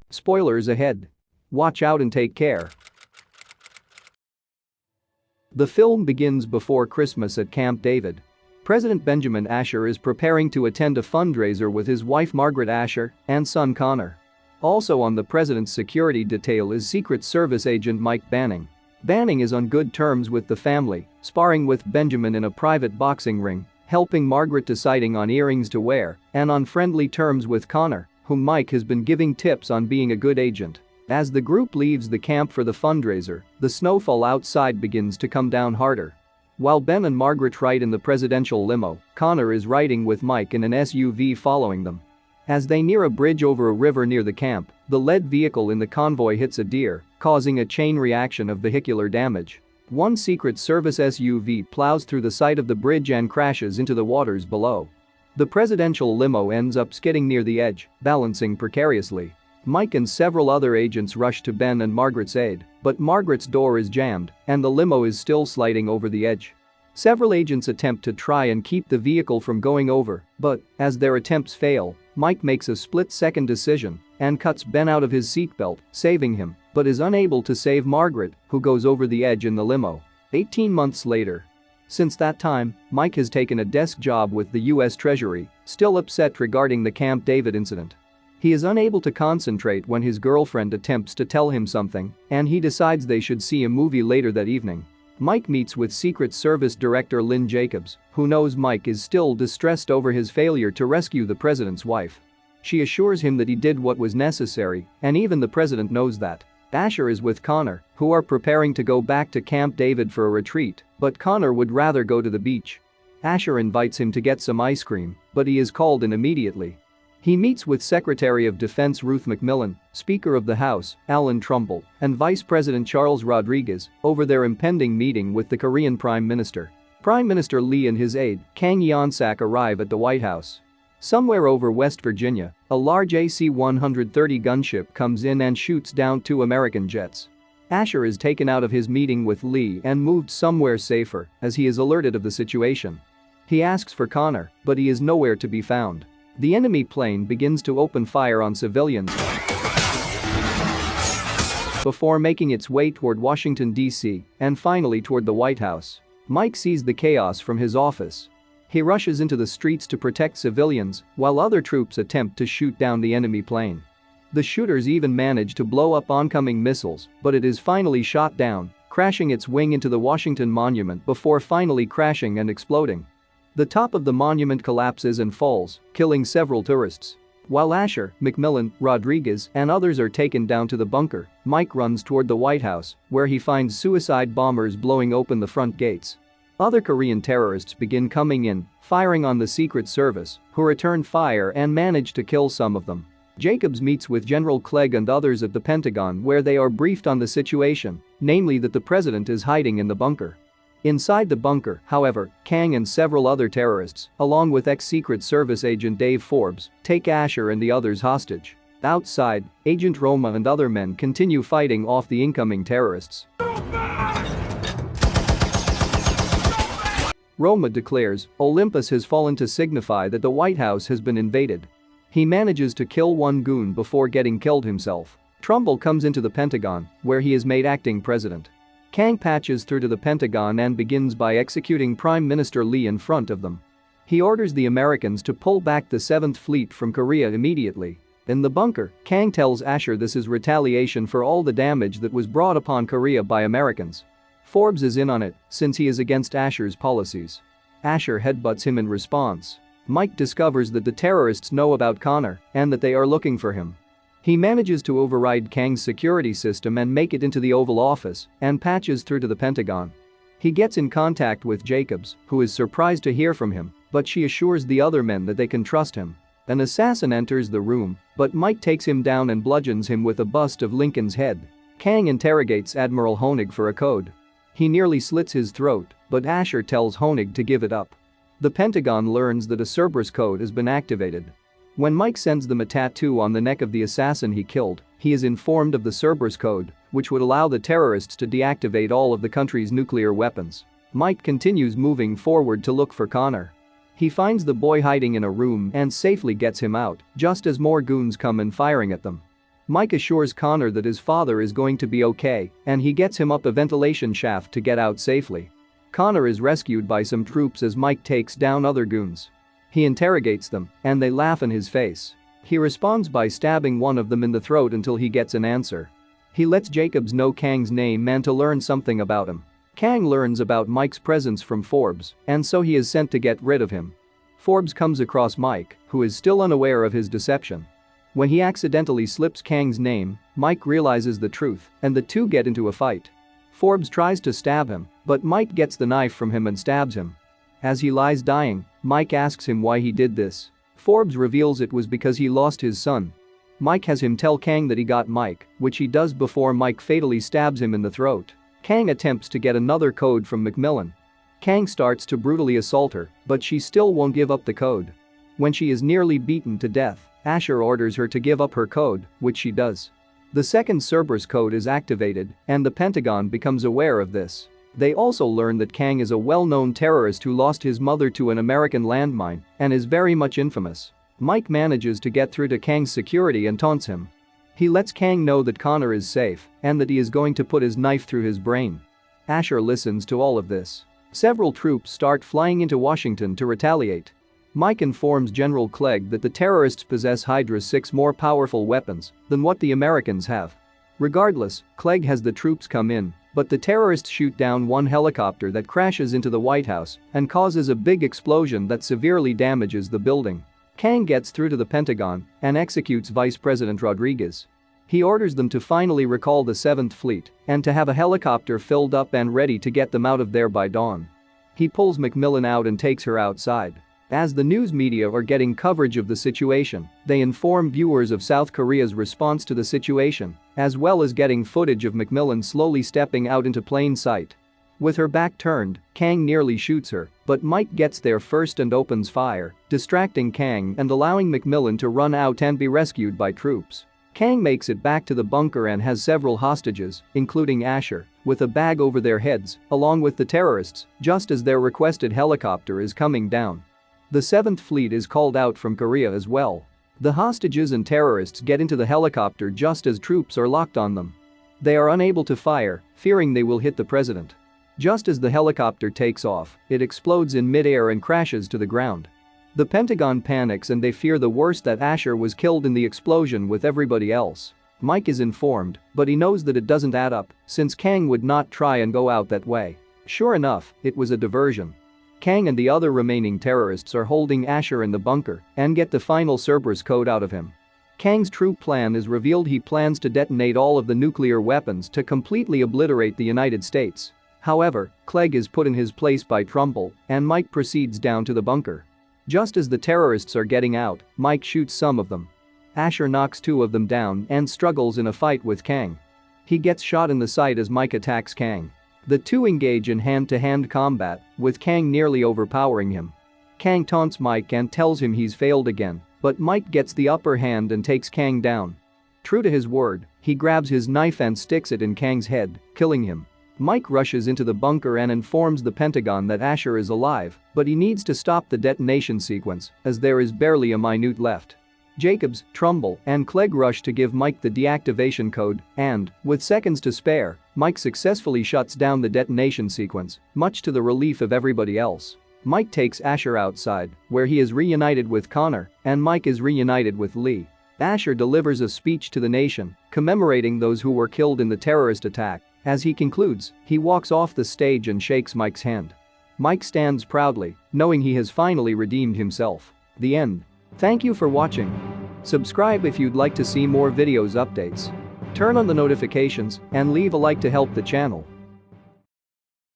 Spoilers ahead. Watch out and take care. The film begins before Christmas at Camp David. President Benjamin Asher is preparing to attend a fundraiser with his wife Margaret Asher and son Connor. Also on the president's security detail is Secret Service agent Mike Banning. Banning is on good terms with the family, sparring with Benjamin in a private boxing ring, helping Margaret deciding on earrings to wear, and on friendly terms with Connor, whom Mike has been giving tips on being a good agent. As the group leaves the camp for the fundraiser, the snowfall outside begins to come down harder. While Ben and Margaret ride in the presidential limo, Connor is riding with Mike in an SUV following them. As they near a bridge over a river near the camp, the lead vehicle in the convoy hits a deer, causing a chain reaction of vehicular damage. One Secret Service SUV plows through the side of the bridge and crashes into the waters below. The presidential limo ends up skidding near the edge, balancing precariously. Mike and several other agents rush to Ben and Margaret's aid, but Margaret's door is jammed, and the limo is still sliding over the edge. Several agents attempt to try and keep the vehicle from going over, but, as their attempts fail, Mike makes a split-second decision and cuts Ben out of his seatbelt, saving him, but is unable to save Margaret, who goes over the edge in the limo. 18 months later. Since that time, Mike has taken a desk job with the U.S. Treasury, still upset regarding the Camp David incident. He is unable to concentrate when his girlfriend attempts to tell him something, and he decides they should see a movie later that evening. Mike meets with Secret Service Director Lynn Jacobs, who knows Mike is still distressed over his failure to rescue the president's wife. She assures him that he did what was necessary, and even the president knows that. Asher is with Connor, who are preparing to go back to Camp David for a retreat, but Connor would rather go to the beach. Asher invites him to get some ice cream, but he is called in immediately. He meets with Secretary of Defense Ruth McMillan, Speaker of the House, Alan Trumbull, and Vice President Charles Rodriguez over their impending meeting with the Korean Prime Minister. Prime Minister Lee and his aide, Kang Yeon-sak, arrive at the White House. Somewhere over West Virginia, a large AC-130 gunship comes in and shoots down 2 American jets. Asher is taken out of his meeting with Lee and moved somewhere safer as he is alerted of the situation. He asks for Connor, but he is nowhere to be found. The enemy plane begins to open fire on civilians before making its way toward Washington, D.C., and finally toward the White House. Mike sees the chaos from his office. He rushes into the streets to protect civilians while other troops attempt to shoot down the enemy plane. The shooters even manage to blow up oncoming missiles, but it is finally shot down, crashing its wing into the Washington Monument before finally crashing and exploding. The top of the monument collapses and falls, killing several tourists. While Asher, McMillan, Rodriguez, and others are taken down to the bunker, Mike runs toward the White House, where he finds suicide bombers blowing open the front gates. Other Korean terrorists begin coming in, firing on the Secret Service, who return fire and manage to kill some of them. Jacobs meets with General Clegg and others at the Pentagon, where they are briefed on the situation, namely that the president is hiding in the bunker. Inside the bunker, however, Kang and several other terrorists, along with ex-Secret Service agent Dave Forbes, take Asher and the others hostage. Outside, Agent Roma and other men continue fighting off the incoming terrorists. Roma declares Olympus has fallen to signify that the White House has been invaded. He manages to kill one goon before getting killed himself. Trumbull comes into the Pentagon, where he is made acting president. Kang patches through to the Pentagon and begins by executing Prime Minister Lee in front of them. He orders the Americans to pull back the 7th Fleet from Korea immediately. In the bunker, Kang tells Asher this is retaliation for all the damage that was brought upon Korea by Americans. Forbes is in on it, since he is against Asher's policies. Asher headbutts him in response. Mike discovers that the terrorists know about Connor and that they are looking for him. He manages to override Kang's security system and make it into the Oval Office and patches through to the Pentagon. He gets in contact with Jacobs, who is surprised to hear from him, but she assures the other men that they can trust him. An assassin enters the room, but Mike takes him down and bludgeons him with a bust of Lincoln's head. Kang interrogates Admiral Honig for a code. He nearly slits his throat, but Asher tells Honig to give it up. The Pentagon learns that a Cerberus code has been activated. When Mike sends them a tattoo on the neck of the assassin he killed, he is informed of the Cerberus code, which would allow the terrorists to deactivate all of the country's nuclear weapons. Mike continues moving forward to look for Connor. He finds the boy hiding in a room and safely gets him out, just as more goons come in firing at them. Mike assures Connor that his father is going to be okay, and he gets him up a ventilation shaft to get out safely. Connor is rescued by some troops as Mike takes down other goons. He interrogates them, and they laugh in his face. He responds by stabbing one of them in the throat until he gets an answer. He lets Jacobs know Kang's name and to learn something about him. Kang learns about Mike's presence from Forbes, and so he is sent to get rid of him. Forbes comes across Mike, who is still unaware of his deception. When he accidentally slips Kang's name, Mike realizes the truth, and the two get into a fight. Forbes tries to stab him, but Mike gets the knife from him and stabs him. As he lies dying, Mike asks him why he did this. Forbes reveals it was because he lost his son. Mike has him tell Kang that he got Mike, which he does before Mike fatally stabs him in the throat. Kang attempts to get another code from Macmillan. Kang starts to brutally assault her, but she still won't give up the code. When she is nearly beaten to death, Asher orders her to give up her code, which she does. The second Cerberus code is activated, and the Pentagon becomes aware of this. They also learn that Kang is a well-known terrorist who lost his mother to an American landmine and is very much infamous. Mike manages to get through to Kang's security and taunts him. He lets Kang know that Connor is safe and that he is going to put his knife through his brain. Asher listens to all of this. Several troops start flying into Washington to retaliate. Mike informs General Clegg that the terrorists possess Hydra's 6 more powerful weapons than what the Americans have. Regardless, Clegg has the troops come in, but the terrorists shoot down one helicopter that crashes into the White House and causes a big explosion that severely damages the building. Kang gets through to the Pentagon and executes Vice President Rodriguez. He orders them to finally recall the 7th Fleet and to have a helicopter filled up and ready to get them out of there by dawn. He pulls Macmillan out and takes her outside. As the news media are getting coverage of the situation, they inform viewers of South Korea's response to the situation, as well as getting footage of Macmillan slowly stepping out into plain sight. With her back turned, Kang nearly shoots her, but Mike gets there first and opens fire, distracting Kang and allowing Macmillan to run out and be rescued by troops. Kang makes it back to the bunker and has several hostages, including Asher, with a bag over their heads, along with the terrorists, just as their requested helicopter is coming down. The 7th Fleet is called out from Korea as well. The hostages and terrorists get into the helicopter just as troops are locked on them. They are unable to fire, fearing they will hit the president. Just as the helicopter takes off, it explodes in mid-air and crashes to the ground. The Pentagon panics and they fear the worst, that Asher was killed in the explosion with everybody else. Mike is informed, but he knows that it doesn't add up, since Kang would not try and go out that way. Sure enough, it was a diversion. Kang and the other remaining terrorists are holding Asher in the bunker and get the final Cerberus code out of him. Kang's true plan is revealed. He plans to detonate all of the nuclear weapons to completely obliterate the United States. However, Clegg is put in his place by Trumbull, and Mike proceeds down to the bunker. Just as the terrorists are getting out, Mike shoots some of them. Asher knocks 2 of them down and struggles in a fight with Kang. He gets shot in the side as Mike attacks Kang. The two engage in hand-to-hand combat, with Kang nearly overpowering him. Kang taunts Mike and tells him he's failed again, but Mike gets the upper hand and takes Kang down. True to his word, he grabs his knife and sticks it in Kang's head, killing him. Mike rushes into the bunker and informs the Pentagon that Asher is alive, but he needs to stop the detonation sequence, as there is barely a minute left. Jacobs, Trumbull, and Clegg rush to give Mike the deactivation code, and, with seconds to spare, Mike successfully shuts down the detonation sequence, much to the relief of everybody else. Mike takes Asher outside, where he is reunited with Connor, and Mike is reunited with Lee. Asher delivers a speech to the nation, commemorating those who were killed in the terrorist attack. As he concludes, he walks off the stage and shakes Mike's hand. Mike stands proudly, knowing he has finally redeemed himself. The end. Thank you for watching. Subscribe if you'd like to see more videos updates. Turn on the notifications and leave a like to help the channel.